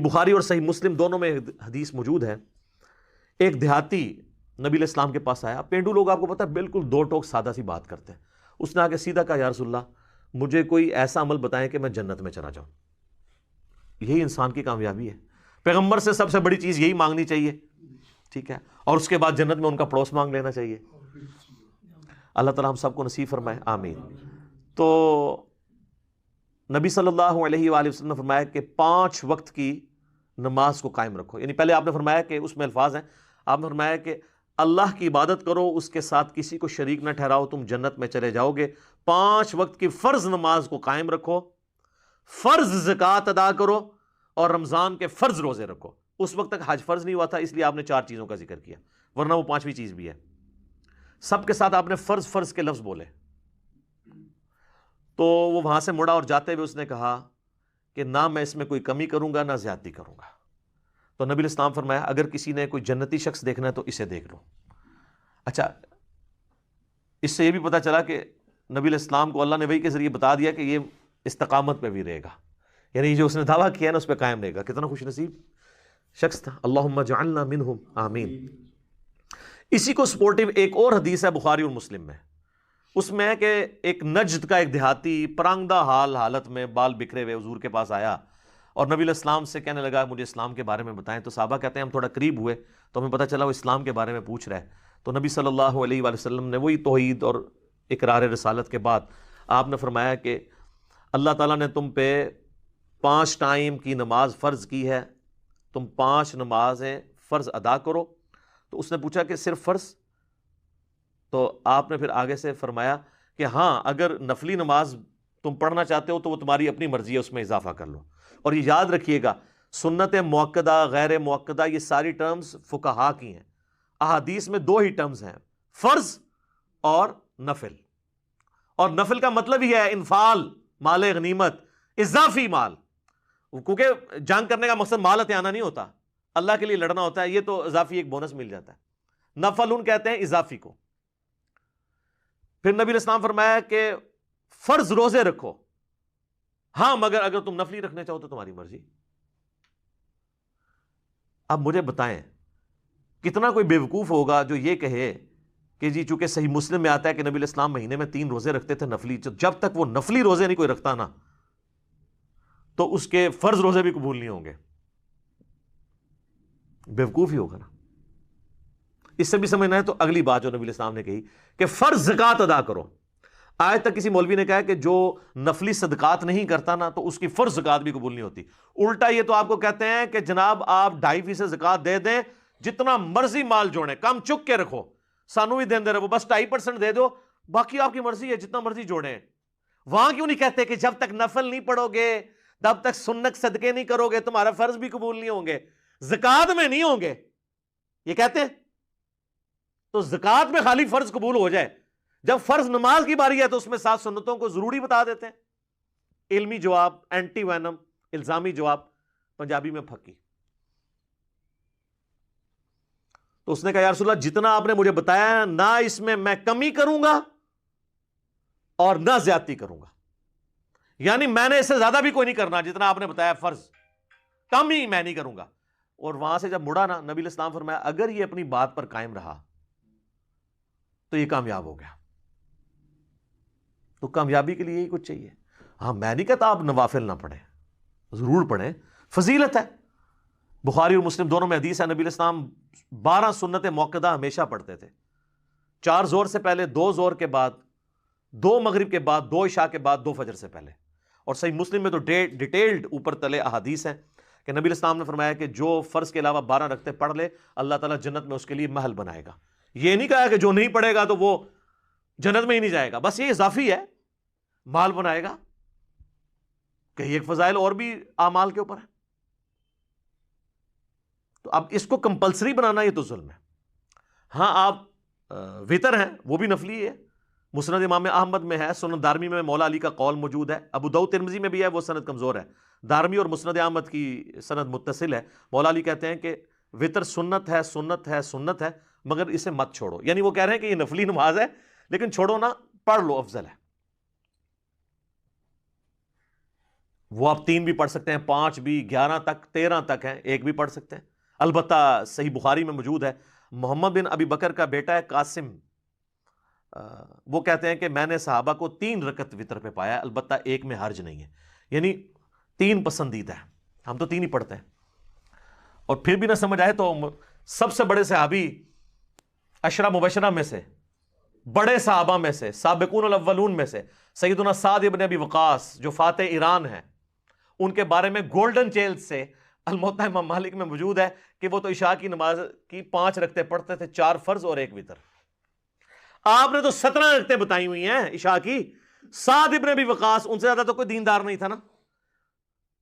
بخاری اور صحیح مسلم دونوں میں حدیث موجود ہے. ایک دیہاتی نبی علیہ السلام کے پاس آیا. پینڈو لوگ آپ کو پتا ہے بالکل دو ٹوک سادہ سی بات کرتے ہیں. اس نے آ کے سیدھا کہا یا رسول اللہ مجھے کوئی ایسا عمل بتائیں کہ میں جنت میں چلا جاؤں. یہی انسان کی کامیابی ہے. پیغمبر سے سب سے بڑی چیز یہی مانگنی چاہیے, ٹھیک ہے, اور اس کے بعد جنت میں ان کا پڑوس مانگ لینا چاہیے. اللہ تعالیٰ ہم سب کو نصیب فرمائے, آمین. تو نبی صلی اللہ علیہ وآلہ وسلم نے فرمایا کہ 5 وقت کی نماز کو قائم رکھو. یعنی پہلے آپ نے فرمایا کہ اس میں الفاظ ہیں, آپ نے فرمایا کہ اللہ کی عبادت کرو, اس کے ساتھ کسی کو شریک نہ ٹھہراؤ, تم جنت میں چلے جاؤ گے. 5 وقت کی فرض نماز کو قائم رکھو, فرض زکوٰۃ ادا کرو, اور رمضان کے فرض روزے رکھو. اس وقت تک حج فرض نہیں ہوا تھا, اس لیے آپ نے 4 چیزوں کا ذکر کیا, ورنہ وہ 5ویں چیز بھی ہے. سب کے ساتھ آپ نے فرض فرض کے لفظ بولے. تو وہ وہاں سے مڑا اور جاتے ہوئے اس نے کہا کہ نہ میں اس میں کوئی کمی کروں گا نہ زیادتی کروں گا. تو نبی علیہ السلام فرمایا اگر کسی نے کوئی جنتی شخص دیکھنا ہے تو اسے دیکھ لو. اچھا, اس سے یہ بھی پتا چلا کہ نبی علیہ السلام کو اللہ نے وحی کے ذریعے بتا دیا کہ یہ استقامت پہ بھی رہے گا, یعنی جو اس نے دعویٰ کیا ہے نا اس پہ قائم رہے گا. کتنا خوش نصیب شخص تھا. اللہم اجعلنا منہم, آمین. اسی کو سپورٹیو ایک اور حدیث ہے بخاری اور مسلم میں. اس میں ہے کہ ایک نجد کا ایک دیہاتی پرانگدہ حالت میں بال بکھرے ہوئے حضور کے پاس آیا اور نبی علیہ السلام سے کہنے لگا مجھے اسلام کے بارے میں بتائیں. تو صحابہ کہتے ہیں ہم تھوڑا قریب ہوئے تو ہمیں پتہ چلا وہ اسلام کے بارے میں پوچھ رہا ہے. تو نبی صلی اللہ علیہ وآلہ وسلم نے وہی توحید اور اقرار رسالت کے بعد آپ نے فرمایا کہ اللہ تعالیٰ نے تم پہ 5 ٹائم کی نماز فرض کی ہے, تم 5 نمازیں فرض ادا کرو. تو اس نے پوچھا کہ صرف فرض؟ تو آپ نے پھر آگے سے فرمایا کہ ہاں اگر نفلی نماز تم پڑھنا چاہتے ہو تو وہ تمہاری اپنی مرضی ہے, اس میں اضافہ کر لو. اور یہ یاد رکھیے گا سنت مؤکدہ غیر مؤکدہ یہ ساری ٹرمز فقہا کی ہیں. احادیث میں 2 ہی ٹرمز ہیں, فرض اور نفل. اور نفل کا مطلب ہی ہے انفال, مال غنیمت, اضافی مال. کیونکہ جنگ کرنے کا مقصد مال ہتھیانا نہیں ہوتا, اللہ کے لیے لڑنا ہوتا ہے, یہ تو اضافی ایک بونس مل جاتا ہے. نفل ان کہتے ہیں اضافی کو. پھر نبی علیہ السلام فرمایا کہ فرض روزے رکھو, ہاں مگر اگر تم نفلی رکھنے چاہو تو تمہاری مرضی. اب مجھے بتائیں کتنا کوئی بیوقوف ہوگا جو یہ کہے کہ جی چونکہ صحیح مسلم میں آتا ہے کہ نبی علیہ السلام مہینے میں 3 روزے رکھتے تھے نفلی, جب تک وہ نفلی روزے نہیں کوئی رکھتا نا تو اس کے فرض روزے بھی قبول نہیں ہوں گے. بیوقوف ہی ہوگا نا. اس سے بھی سمجھنا ہے تو اگلی بات جو نبی علیہ السلام نے کہی کہ فرض زکوٰۃ ادا کرو. آج تک کسی مولوی نے کہا کہ جو نفلی صدقات نہیں کرتا نا تو اس کی فرض زکوٰۃ بھی قبول نہیں ہوتی. الٹا یہ تو آپ کو کہتے ہیں کہ جناب آپ 2.5% زکوٰۃ دے دیں, جتنا مرضی مال جوڑیں, کم چک کے رکھو, سانو بھی دے رہے, بس 2.5% دے دو, باقی آپ کی مرضی ہے جتنا مرضی جوڑیں. وہاں کیوں نہیں کہتے کہ جب تک نفل نہیں پڑھو گے, تب تک سنت صدقے نہیں کرو گے, تمہارا فرض بھی قبول نہیں ہوں گے, زکوٰۃ میں نہیں ہوں گے, یہ کہتے ہیں؟ تو زکوٰۃ میں خالی فرض قبول ہو جائے, جب فرض نماز کی باری ہے تو اس میں 7 سنتوں کو ضروری بتا دیتے ہیں. علمی جواب, اینٹی وینم, الزامی جواب, پنجابی میں پھکی. تو اس نے کہا یا رسول اللہ جتنا آپ نے مجھے بتایا نہ اس میں میں کمی کروں گا اور نہ زیادتی کروں گا, یعنی میں نے اس سے زیادہ بھی کوئی نہیں کرنا جتنا آپ نے بتایا فرض, کم ہی میں نہیں کروں گا. اور وہاں سے جب مڑا نا نبی علیہ السلام فرمایا اگر یہ اپنی بات پر قائم رہا تو یہ کامیاب ہو گیا. تو کامیابی کے لیے یہی کچھ چاہیے. ہاں میں نہیں کہتا آپ نوافل نہ پڑھیں, ضرور پڑھیں, فضیلت ہے. بخاری اور مسلم دونوں میں حدیث ہے نبی علیہ السلام 12 سنت موقدہ ہمیشہ پڑھتے تھے, 4 ظہر سے پہلے, 2 ظہر کے بعد, 2 مغرب کے بعد, 2 عشاء کے بعد, 2 فجر سے پہلے. اور صحیح مسلم میں تو ڈیٹیلڈ اوپر تلے احادیث ہیں کہ نبی علیہ السلام نے فرمایا کہ جو فرض کے علاوہ 12 رکھتے پڑھ لے اللہ تعالیٰ جنت میں اس کے لیے محل بنائے گا. یہ نہیں کہا کہ جو نہیں پڑھے گا تو وہ جنت میں ہی نہیں جائے گا, بس یہ اضافی ہے, مال بنائے گا. کہ ایک فضائل اور بھی اعمال کے اوپر ہے. تو اب اس کو کمپلسری بنانا یہ تو ظلم ہے. ہاں آپ وطر ہیں وہ بھی نفلی ہے, مسند امام احمد میں ہے, سنن دارمی میں مولا علی کا قول موجود ہے, ابو داؤد ترمذی میں بھی ہے, وہ سند کمزور ہے. دارمی اور مسند احمد کی سند متصل ہے. مولا علی کہتے ہیں کہ وطر سنت ہے, سنت ہے, سنت ہے, مگر اسے مت چھوڑو. یعنی وہ کہہ رہے ہیں کہ یہ نفلی نماز ہے لیکن چھوڑو نا, پڑھ لو, افضل ہے. وہ آپ 3 بھی پڑھ سکتے ہیں، 5 بھی، 11 تک، 13 تک ہیں، 1 بھی پڑھ سکتے ہیں۔ البتہ صحیح بخاری میں موجود ہے، محمد بن ابی بکر کا بیٹا ہے قاسم، وہ کہتے ہیں کہ میں نے صحابہ کو 3 رکعت وتر پہ پایا، البتہ 1 میں حرج نہیں ہے، یعنی 3 پسندیدہ ہے، ہم تو 3 ہی پڑھتے ہیں۔ اور پھر بھی نہ سمجھ آئے تو سب سے بڑے صحابی، عشرہ مبشرہ میں سے، بڑے صحابہ میں سے، سابقون الاولون میں سے سیدنا سعد ابن ابی وقاص جو فاتح ایران ہیں، ان کے بارے میں گولڈن چیل سے الموطا امام مالک میں موجود ہے کہ وہ تو عشاء کی نماز کی 5 رکعتیں پڑھتے تھے، 4 فرض اور 1 وتر۔ آپ نے تو 17 رکعتیں بتائی ہوئی ہیں عشاء کی۔ سعد ابن ابی وقاص ان سے زیادہ تو کوئی دیندار نہیں تھا نا،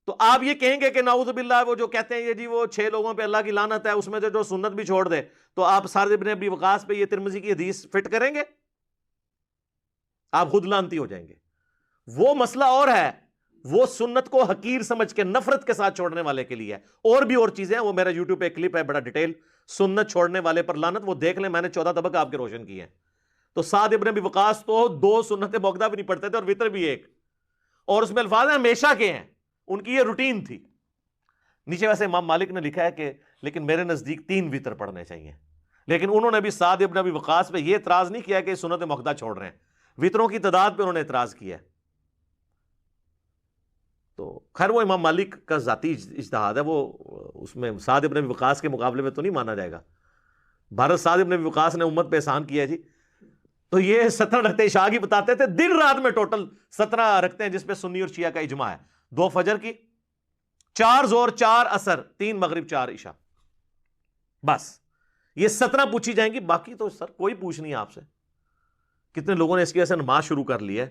تو آپ یہ کہیں گے کہ نعوذ باللہ وہ جو کہتے ہیں یہ جی وہ 6 لوگوں پہ اللہ کی لعنت ہے، اس میں جو سنت بھی چھوڑ دے، تو آپ سعد ابن ابی وقاص پہ یہ ترمذی کی حدیث فٹ کریں گے؟ آپ خود لعنتی ہو جائیں گے۔ وہ مسئلہ اور ہے، وہ سنت کو حقیر سمجھ کے نفرت کے ساتھ چھوڑنے والے کے لیے ہے، اور بھی اور چیزیں ہیں، وہ میرا یوٹیوب پہ ایک کلپ ہے بڑا ڈیٹیل، سنت چھوڑنے والے پر لعنت، وہ دیکھ لیں، میں نے 14 طبق آپ کے روشن کیے ہیں۔ تو سعد ابن ابی وقاص تو 2 سنت موقدہ بھی نہیں پڑھتے تھے اور وتر بھی 1، اور اس میں الفاظ ہیں ہمیشہ کے ہیں، ان کی یہ روٹین تھی۔ نیچے ویسے امام مالک نے لکھا ہے کہ لیکن میرے نزدیک 3 وتر پڑھنے چاہیے، لیکن انہوں نے بھی سعد ابن ابی وقاص پہ یہ اعتراض نہیں کیا کہ سنت موقدہ چھوڑ رہے ہیں، وتروں کی تعداد پہ انہوں نے اعتراض کیا ہے۔ تو خیر وہ امام مالک کا ذاتی اجتہاد ہے، وہ اس میں سعد ابن ابی وقاص کے مقابلے میں تو نہیں مانا جائے گا۔ بھارت سعد ابن ابی وقاص نے امت پہ احسان کیا جی، تو یہ 17 رکعتیں عشاء کی بتاتے تھے، دن رات میں ٹوٹل 17 رکعتیں، جس پہ سنی اور شیعہ کا اجماع ہے، 2 فجر کی، 4 ظہر، 4 عصر، 3 مغرب، 4 عشاء، بس یہ 17 پوچھی جائیں گی، باقی تو سر کوئی پوچھ نہیں آپ سے۔ کتنے لوگوں نے اس کی وجہ سے نماز شروع کر لی ہے،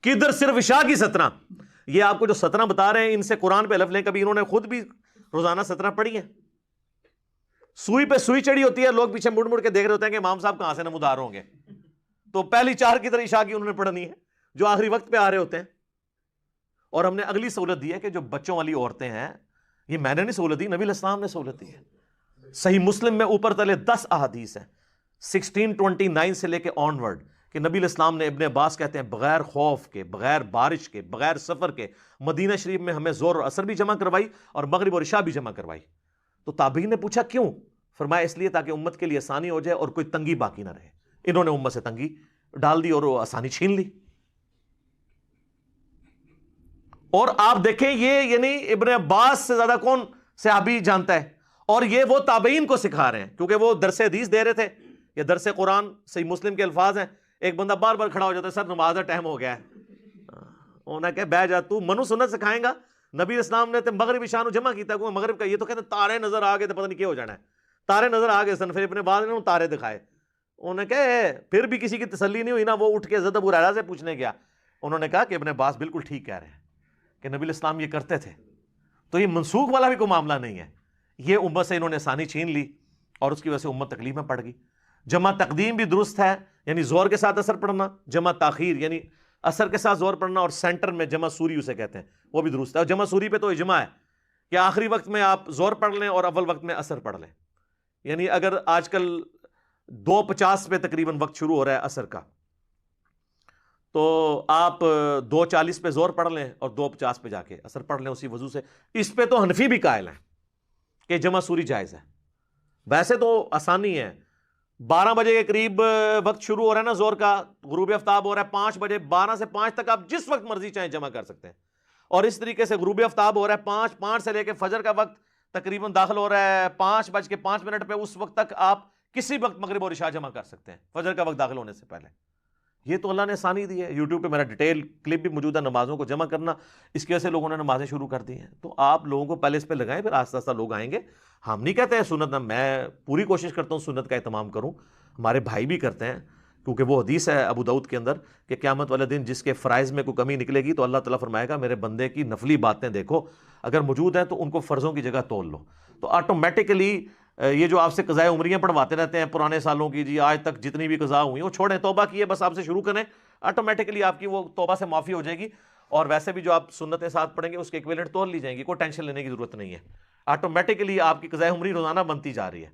کدھر صرف عشاء کی 17، یہ آپ کو جو 17 بتا رہے ہیں ان سے قرآن پہ الف لیں، کبھی انہوں نے خود بھی روزانہ 17 پڑھی ہیں؟ سوئی پہ سوئی چڑھی ہوتی ہے، لوگ پیچھے مڑ مڑ کے دیکھ رہے ہوتے ہیں کہ امام صاحب کہاں سے نمودار ہوں گے، تو پہلی 4 کی طرح عشاء کی انہوں نے پڑھنی ہے جو آخری وقت پہ آ رہے ہوتے ہیں۔ اور ہم نے اگلی سہولت دی ہے کہ جو بچوں والی عورتیں ہیں، یہ میں نے نہیں سہولت دی، نبی علیہ السلام نے سہولت دی ہے۔ صحیح مسلم میں اوپر تلے 10 احادیث ہیں 1629 سے لے کے آن ورڈ، کہ نبی علیہ السلام نے، ابن عباس کہتے ہیں، بغیر خوف کے، بغیر بارش کے، بغیر سفر کے مدینہ شریف میں ہمیں ظہر اور عصر بھی جمع کروائی اور مغرب اور عشاء بھی جمع کروائی۔ تو تابعین نے پوچھا کیوں؟ فرمایا اس لیے تاکہ امت کے لیے آسانی ہو جائے اور کوئی تنگی باقی نہ رہے۔ انہوں نے امت سے تنگی ڈال دی اور وہ آسانی چھین لی۔ اور آپ دیکھیں یہ یعنی ابن عباس سے زیادہ کون صحابی جانتا ہے، اور یہ وہ تابعین کو سکھا رہے ہیں، کیونکہ وہ درس حدیث دے رہے تھے، یہ درس قرآن صحیح مسلم کے الفاظ ہیں۔ ایک بندہ بار بار کھڑا ہو جاتا ہے، سر نماز کا ٹائم ہو گیا ہے، انہوں نے کہا بہ جا، تو منو سنت سکھائیں گا؟ نبی اسلام نے مغرب عشاء نو جمع کیتا، کوئی مغرب کا، یہ تو کہتے ہیں تارے نظر آ گئے تو پتہ نہیں کیا ہو جانا ہے، تارے نظر آ گئے سن، پھر ابن بعد نے تارے دکھائے، انہوں نے کہا پھر بھی کسی کی تسلی نہیں ہوئی نا، وہ اٹھ کے حضرت ابو ہریرہ سے پوچھنے گیا، انہوں نے کہا کہ ابن عباس بالکل ٹھیک کہہ رہے ہیں کہ نبی اسلام یہ کرتے تھے۔ تو یہ منسوخ والا بھی کوئی معاملہ نہیں ہے، یہ امت سے انہوں نے آسانی چھین لی اور اس کی وجہ سے امت تکلیف میں پڑ گئی۔ جمع تقدیم بھی درست ہے، یعنی زور کے ساتھ اثر پڑھنا، جمع تاخیر یعنی اثر کے ساتھ زور پڑھنا، اور سینٹر میں جمع سوری اسے کہتے ہیں، وہ بھی درست ہے۔ اور جمع سوری پہ تو اجماع ہے کہ آخری وقت میں آپ زور پڑھ لیں اور اول وقت میں اثر پڑھ لیں، یعنی اگر آج کل 2:50 پہ تقریباً وقت شروع ہو رہا ہے اثر کا، تو آپ 2:40 پہ زور پڑھ لیں اور 2:50 پہ جا کے اثر پڑھ لیں اسی وضو سے۔ اس پہ تو حنفی بھی قائل ہیں کہ جمع سوری جائز ہے۔ ویسے تو آسانی ہے، 12 بجے کے قریب وقت شروع ہو رہا ہے نا زور کا، غروب آفتاب ہو رہا ہے 5 بجے، 12 سے 5 تک آپ جس وقت مرضی چاہیں جمع کر سکتے ہیں، اور اس طریقے سے غروب آفتاب ہو رہا ہے 5 سے لے کے فجر کا وقت تقریباً داخل ہو رہا ہے 5:05 پہ، اس وقت تک آپ کسی وقت مغرب اور عشاء جمع کر سکتے ہیں فجر کا وقت داخل ہونے سے پہلے۔ یہ تو اللہ نے آسانی دی ہے۔ یوٹیوب پہ میرا ڈیٹیل کلپ بھی موجود ہے نمازوں کو جمع کرنا، اس کی وجہ سے لوگوں نے نمازیں شروع کر دی ہیں۔ تو آپ لوگوں کو پہلے اس پہ لگائیں، پھر آہستہ آہستہ لوگ آئیں گے۔ ہم نہیں کہتے ہیں سنت نہ، میں پوری کوشش کرتا ہوں سنت کا اہتمام کروں، ہمارے بھائی بھی کرتے ہیں، کیونکہ وہ حدیث ہے ابو داؤد کے اندر کہ قیامت والے دن جس کے فرائض میں کوئی کمی نکلے گی تو اللہ تعالیٰ فرمائے گا میرے بندے کی نفلی باتیں دیکھو، اگر موجود ہیں تو ان کو فرضوں کی جگہ تول لو۔ تو آٹومیٹکلی یہ جو آپ سے قضائے عمریاں پڑھواتے رہتے ہیں پرانے سالوں کی، جی آج تک جتنی بھی قضا ہوئی وہ چھوڑیں، توبہ کیے بس آپ سے شروع کریں، آٹومیٹکلی آپ کی وہ توبہ سے معافی ہو جائے گی، اور ویسے بھی جو آپ سنتیں ساتھ پڑھیں گے اس کے ایکویلنٹ تول لی جائیں گی، کوئی ٹینشن لینے کی ضرورت نہیں ہے، آٹومیٹکلی آپ کی قضائے عمری روزانہ بنتی جا رہی ہے۔